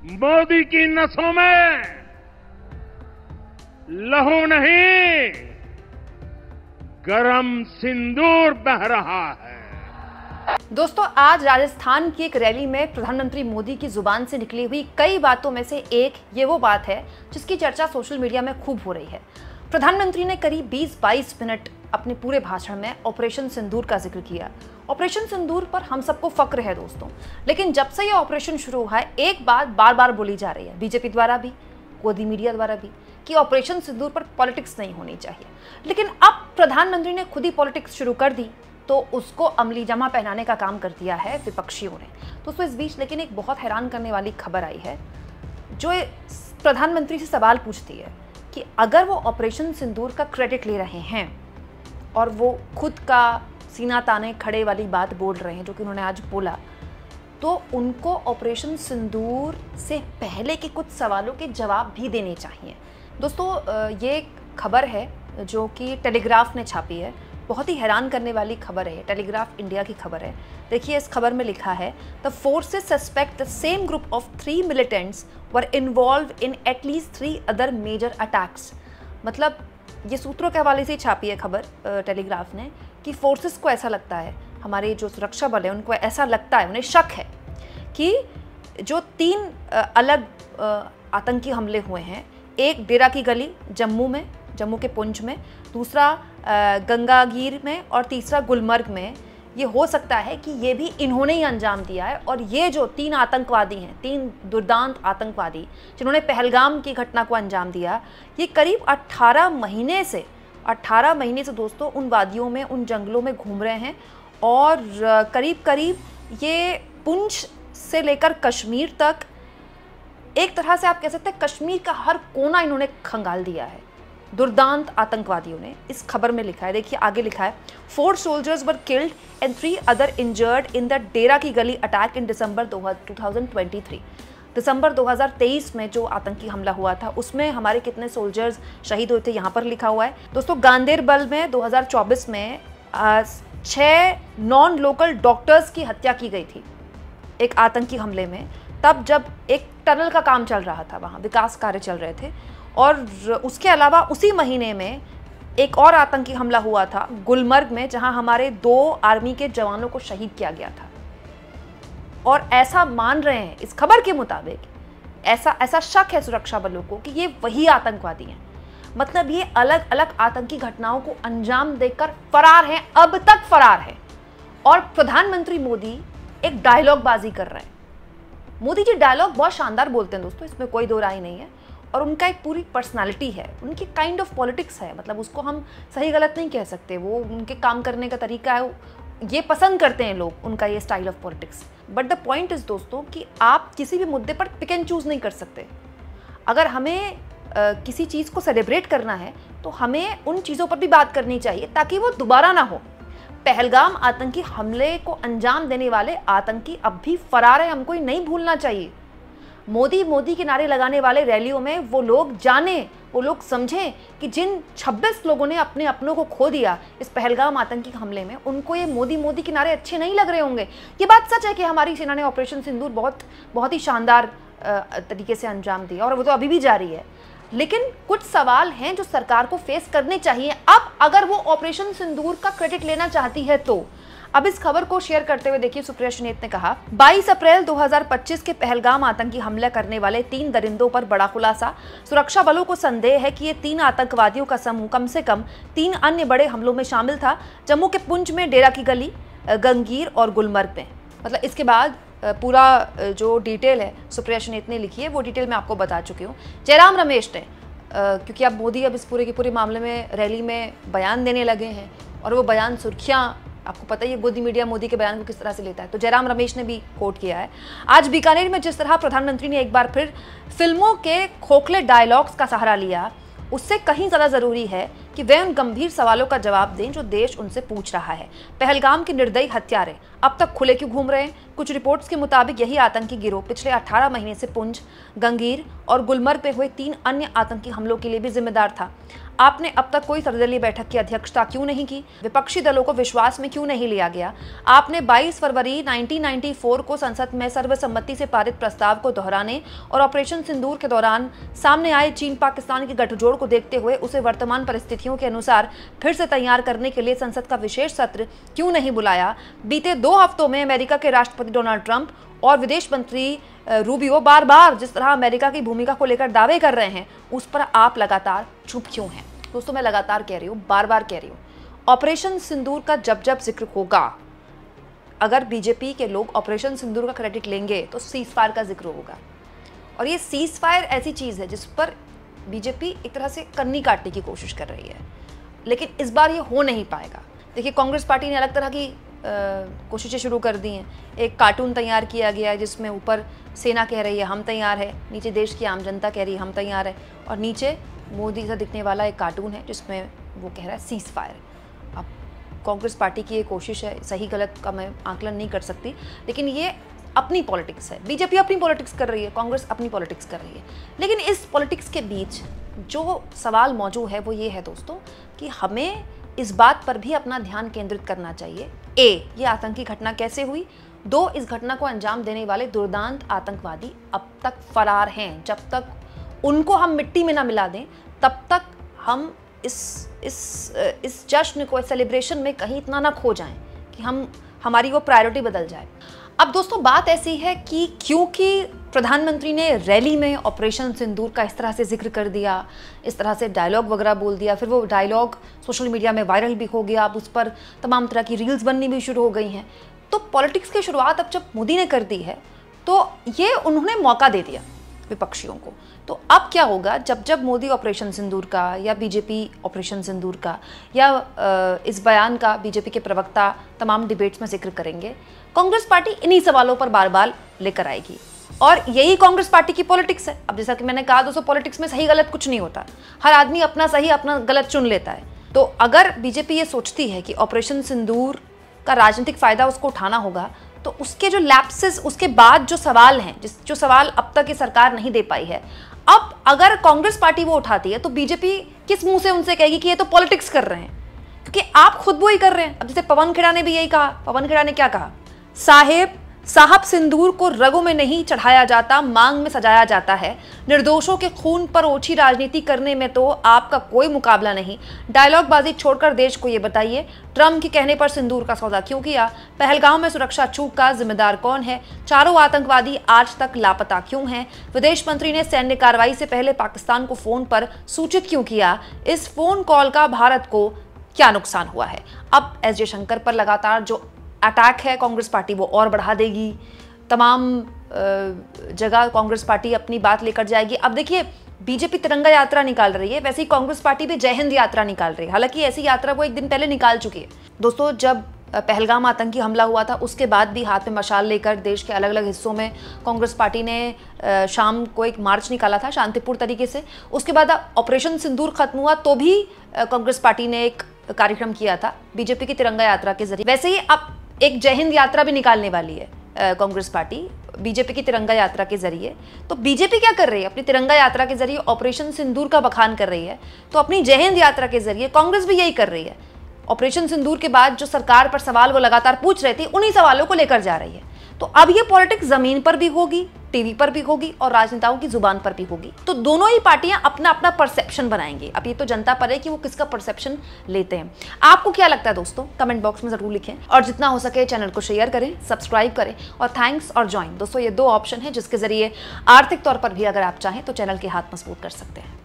मोदी की नसों में लहू नहीं, गरम सिंदूर बह रहा है। दोस्तों, आज राजस्थान की एक रैली में प्रधानमंत्री मोदी की जुबान से निकली हुई कई बातों में से एक ये वो बात है जिसकी चर्चा सोशल मीडिया में खूब हो रही है। प्रधानमंत्री ने करीब 20-22 मिनट अपने पूरे भाषण में ऑपरेशन सिंदूर का जिक्र किया। ऑपरेशन सिंदूर पर हम सबको फक्र है दोस्तों, लेकिन जब से ये ऑपरेशन शुरू हुआ है एक बात बार बार बोली जा रही है, बीजेपी द्वारा भी, गोदी मीडिया द्वारा भी, कि ऑपरेशन सिंदूर पर पॉलिटिक्स नहीं होनी चाहिए। लेकिन अब प्रधानमंत्री ने खुद ही पॉलिटिक्स शुरू कर दी तो उसको अमली जमा पहनाने का काम कर दिया है विपक्षियों ने। दोस्तों, इस बीच लेकिन एक बहुत हैरान करने वाली खबर आई है जो प्रधानमंत्री से सवाल पूछती है कि अगर वो ऑपरेशन सिंदूर का क्रेडिट ले रहे हैं और वो खुद का सीना ताने खड़े वाली बात बोल रहे हैं जो कि उन्होंने आज बोला, तो उनको ऑपरेशन सिंदूर से पहले के कुछ सवालों के जवाब भी देने चाहिए। दोस्तों, ये खबर है जो कि टेलीग्राफ ने छापी है। बहुत ही हैरान करने वाली खबर है, टेलीग्राफ इंडिया की खबर है। देखिए, इस खबर में लिखा है, the forces suspect the same group of 3 militants were involved in at least 3 other major attacks. मतलब ये सूत्रों के हवाले से छापी है खबर टेलीग्राफ ने कि फोर्सेस को ऐसा लगता है, हमारे जो सुरक्षा बल है उनको ऐसा लगता है, उन्हें शक है कि जो 3 अलग आतंकी हमले हुए हैं, एक डेरा की गली जम्मू के पुंछ में, दूसरा गंगागीर में और तीसरा गुलमर्ग में, ये हो सकता है कि ये भी इन्होंने ही अंजाम दिया है। और ये जो 3 आतंकवादी हैं, 3 दुर्दांत आतंकवादी जिन्होंने पहलगाम की घटना को अंजाम दिया, ये करीब 18 महीने से दोस्तों उन वादियों में, उन जंगलों में घूम रहे हैं और करीब ये पुंछ से लेकर कश्मीर तक, एक तरह से आप कह सकते हैं कश्मीर का हर कोना इन्होंने खंगाल दिया है दुर्दांत आतंकवादियों ने। इस खबर में लिखा है, देखिए आगे लिखा है, 4 soldiers were killed and 3 other injured in the डेरा की गली अटैक इन दिसंबर 2023। दिसंबर 2023 में जो आतंकी हमला हुआ था उसमें हमारे कितने सोल्जर्स शहीद हुए थे यहाँ पर लिखा हुआ है। दोस्तों, गांदेरबल में 2024 में 6 नॉन लोकल डॉक्टर्स की हत्या की गई थी एक आतंकी हमले में, तब जब एक टनल का काम चल रहा था, वहाँ विकास कार्य चल रहे थे। और उसके अलावा उसी महीने में एक और आतंकी हमला हुआ था गुलमर्ग में, जहां हमारे 2 आर्मी के जवानों को शहीद किया गया था। और ऐसा मान रहे हैं, इस खबर के मुताबिक ऐसा शक है सुरक्षा बलों को कि ये वही आतंकवादी हैं। मतलब ये अलग अलग आतंकी घटनाओं को अंजाम देकर फरार हैं, अब तक फरार हैं। और प्रधानमंत्री मोदी एक डायलॉग बाजी कर रहे हैं। मोदी जी डायलॉग बहुत शानदार बोलते हैं दोस्तों, इसमें कोई दो राय नहीं है। और उनका एक पूरी पर्सनालिटी है, उनकी काइंड ऑफ पॉलिटिक्स है, मतलब उसको हम सही गलत नहीं कह सकते, वो उनके काम करने का तरीका है, ये पसंद करते हैं लोग, उनका ये style of politics. But the point is दोस्तों कि आप किसी भी मुद्दे पर पिक एंड चूज नहीं कर सकते। अगर हमें किसी चीज़ को सेलिब्रेट करना है तो हमें उन चीज़ों पर भी बात करनी चाहिए ताकि वो दोबारा ना हो। पहलगाम आतंकी हमले को अंजाम देने वाले आतंकी अब भी फरार है, हमको ये नहीं भूलना चाहिए। मोदी के नारे लगाने वाले रैलियों में वो लोग जाने, वो लोग समझें कि जिन 26 लोगों ने अपने अपनों को खो दिया इस पहलगाम आतंकी हमले में, उनको ये मोदी के नारे अच्छे नहीं लग रहे होंगे। ये बात सच है कि हमारी सेना ने ऑपरेशन सिंदूर बहुत ही शानदार तरीके से अंजाम दिया और वो तो अभी भी जारी है। लेकिन कुछ सवाल हैं जो सरकार को फेस करने चाहिए अब अगर वो ऑपरेशन सिंदूर का क्रेडिट लेना चाहती है तो। अब इस खबर को शेयर करते हुए देखिए, सुप्रिया सुनीत ने कहा, 22 अप्रैल 2025 के पहलगाम आतंकी हमला करने वाले 3 दरिंदों पर बड़ा खुलासा। सुरक्षा बलों को संदेह है कि ये 3 आतंकवादियों का समूह कम से कम 3 अन्य बड़े हमलों में शामिल था, जम्मू के पुंछ में, डेरा की गली, गंगीर और गुलमर्ग में। मतलब इसके बाद पूरा जो डिटेल है सुप्रिया सुनीत ने लिखी है वो डिटेल मैं आपको बता चुकी हूँ। जयराम रमेश ने, क्योंकि अब मोदी अब इस पूरे के पूरे मामले में रैली में बयान देने लगे हैं और वो बयान सुर्खियाँ, आपको पता ही है गोदी मीडिया मोदी के बयान को किस तरह से लेता है, तो जयराम रमेश ने भी कोट किया है। आज बीकानेर में जिस तरह प्रधानमंत्री ने एक बार फिर फिल्मों के खोखले डायलॉग्स का सहारा लिया, उससे कहीं ज़्यादा ज़रूरी है कि वे उन गंभीर सवालों का जवाब दें जो देश उनसे पूछ रहा है। पहलगाम के निर्दयी हत्यारे अब तक खुले क्यों घूम रहे हैं? कुछ रिपोर्ट्स के मुताबिक यही आतंकी गिरोह पिछले 18 महीने से पुंछ, गंगीर और गुलमर्ग पे हुए 3 अन्य आतंकी हमलों के लिए भी जिम्मेदार था। आपने अब तक कोई सर्वदलीय बैठक की अध्यक्षता क्यों नहीं की? विपक्षी दलों को विश्वास में क्यों नहीं लिया गया? आपने 22 फरवरी 1994 को संसद में सर्वसम्मति से पारित प्रस्ताव को दोहराने और ऑपरेशन सिंदूर के दौरान सामने आए चीन पाकिस्तान के गठजोड़ को देखते हुए उसे वर्तमान परिस्थितियों के अनुसार फिर से तैयार करने के लिए संसद का विशेष सत्र क्यों नहीं बुलाया? बीते 2 हफ्तों में अमेरिका के राष्ट्रपति डोनाल्ड ट्रंप और विदेश मंत्री रूबियो बार बार जिस तरह अमेरिका की भूमिका को लेकर दावे कर रहे हैं, उस पर आप लगातार चुप क्यों हैं? दोस्तों, मैं लगातार कह रही हूँ, बार बार कह रही हूँ, ऑपरेशन सिंदूर का जब जब जिक्र होगा, अगर बीजेपी के लोग ऑपरेशन सिंदूर का क्रेडिट लेंगे तो सीज फायर का जिक्र होगा। और ये सीज फायर ऐसी चीज़ है जिस पर बीजेपी एक तरह से कन्नी काटने की कोशिश कर रही है, लेकिन इस बार ये हो नहीं पाएगा। देखिए, कांग्रेस पार्टी ने अलग तरह की कोशिशें शुरू कर दी हैं। एक कार्टून तैयार किया गया है जिसमें ऊपर सेना कह रही है हम तैयार है, नीचे देश की आम जनता कह रही है हम तैयार है, और नीचे मोदी सा दिखने वाला एक कार्टून है जिसमें वो कह रहा है सीज फायर। अब कांग्रेस पार्टी की ये कोशिश है, सही गलत का मैं आकलन नहीं कर सकती, लेकिन ये अपनी पॉलिटिक्स है। बीजेपी अपनी पॉलिटिक्स कर रही है, कांग्रेस अपनी पॉलिटिक्स कर रही है, लेकिन इस पॉलिटिक्स के बीच जो सवाल मौजूद है वो ये है दोस्तों कि हमें इस बात पर भी अपना ध्यान केंद्रित करना चाहिए, ये आतंकी घटना कैसे हुई? 2, इस घटना को अंजाम देने वाले दुर्दांत आतंकवादी अब तक फरार हैं। जब तक उनको हम मिट्टी में ना मिला दें, तब तक हम इस जश्न को, इस सेलिब्रेशन में कहीं इतना ना खो जाएं कि हमारी वो प्रायोरिटी बदल जाए। अब दोस्तों, बात ऐसी है कि क्योंकि प्रधानमंत्री ने रैली में ऑपरेशन सिंदूर का इस तरह से जिक्र कर दिया, इस तरह से डायलॉग वगैरह बोल दिया, फिर वो डायलॉग सोशल मीडिया में वायरल भी हो गया, अब उस पर तमाम तरह की रील्स बननी भी शुरू हो गई हैं। तो पॉलिटिक्स की शुरुआत अब जब मोदी ने कर दी है तो ये उन्होंने मौका दे दिया विपक्षियों को। तो अब क्या होगा, जब जब मोदी ऑपरेशन सिंदूर का या बीजेपी ऑपरेशन सिंदूर का या इस बयान का बीजेपी के प्रवक्ता तमाम डिबेट्स में जिक्र करेंगे, कांग्रेस पार्टी इन्हीं सवालों पर बार बार लेकर आएगी। और यही कांग्रेस पार्टी की पॉलिटिक्स है। अब जैसा कि मैंने कहा दोस्तों, पॉलिटिक्स में सही गलत कुछ नहीं होता, हर आदमी अपना सही अपना गलत चुन लेता है। तो अगर बीजेपी ये सोचती है कि ऑपरेशन सिंदूर का राजनीतिक फायदा उसको उठाना होगा, तो उसके जो लैप्सेस, उसके बाद जो सवाल हैं, जो सवाल अब तक ये सरकार नहीं दे पाई है, अब अगर कांग्रेस पार्टी वो उठाती है तो बीजेपी किस मुंह से उनसे कहेगी कि ये तो पॉलिटिक्स कर रहे हैं, क्योंकि आप खुद वो ही कर रहे हैं। अब जैसे पवन खेड़ा ने भी यही कहा। पवन खेड़ा ने क्या कहा? साहब सिंदूर को रगों में नहीं चढ़ाया जाता, मांग में सजाया जाता है। निर्दोषों के खून पर ओछी राजनीति करने में तो आपका कोई मुकाबला नहीं। डायलॉगबाजी छोड़कर देश को ये बताइए, ट्रंप के कहने पर सिंदूर का सौदा क्यों किया? पहलगाम में सुरक्षा चूक का जिम्मेदार कौन है? चारों आतंकवादी आज तक लापता क्यों हैं? विदेश मंत्री ने सैन्य कार्रवाई से पहले पाकिस्तान को फोन पर सूचित क्यों किया? इस फोन कॉल का भारत को क्या नुकसान हुआ है? अब एस जयशंकर पर लगातार जो अटैक है कांग्रेस पार्टी वो और बढ़ा देगी, तमाम जगह कांग्रेस पार्टी अपनी बात लेकर जाएगी। अब देखिए, बीजेपी तिरंगा यात्रा निकाल रही है, वैसे ही कांग्रेस पार्टी भी जय हिंद यात्रा निकाल रही है। हालांकि ऐसी यात्रा वो एक दिन पहले निकाल चुकी है। दोस्तों, जब पहलगाम आतंकी हमला हुआ था उसके बाद भी हाथ में मशाल लेकर देश के अलग अलग हिस्सों में कांग्रेस पार्टी ने शाम को एक मार्च निकाला था शांतिपूर्ण तरीके से। उसके बाद ऑपरेशन सिंदूर खत्म हुआ तो भी कांग्रेस पार्टी ने एक कार्यक्रम किया था बीजेपी की तिरंगा यात्रा के जरिए। वैसे ही अब एक जय हिंद यात्रा भी निकालने वाली है कांग्रेस पार्टी बीजेपी की तिरंगा यात्रा के जरिए। तो बीजेपी क्या कर रही है? अपनी तिरंगा यात्रा के जरिए ऑपरेशन सिंदूर का बखान कर रही है। तो अपनी जय हिंद यात्रा के जरिए कांग्रेस भी यही कर रही है। ऑपरेशन सिंदूर के बाद जो सरकार पर सवाल वो लगातार पूछ रही थी, उन्हीं सवालों को लेकर जा रही है। तो अब ये पॉलिटिक्स जमीन पर भी होगी, टीवी पर भी होगी और राजनेताओं की जुबान पर भी होगी। तो दोनों ही पार्टियां अपना अपना परसेप्शन बनाएंगी। अब ये तो जनता पर है कि वो किसका परसेप्शन लेते हैं। आपको क्या लगता है दोस्तों? कमेंट बॉक्स में जरूर लिखें और जितना हो सके चैनल को शेयर करें, सब्सक्राइब करें और थैंक्स और ज्वाइन। दोस्तों, ये 2 ऑप्शन है जिसके जरिए आर्थिक तौर पर भी अगर आप चाहें तो चैनल के हाथ मजबूत कर सकते हैं।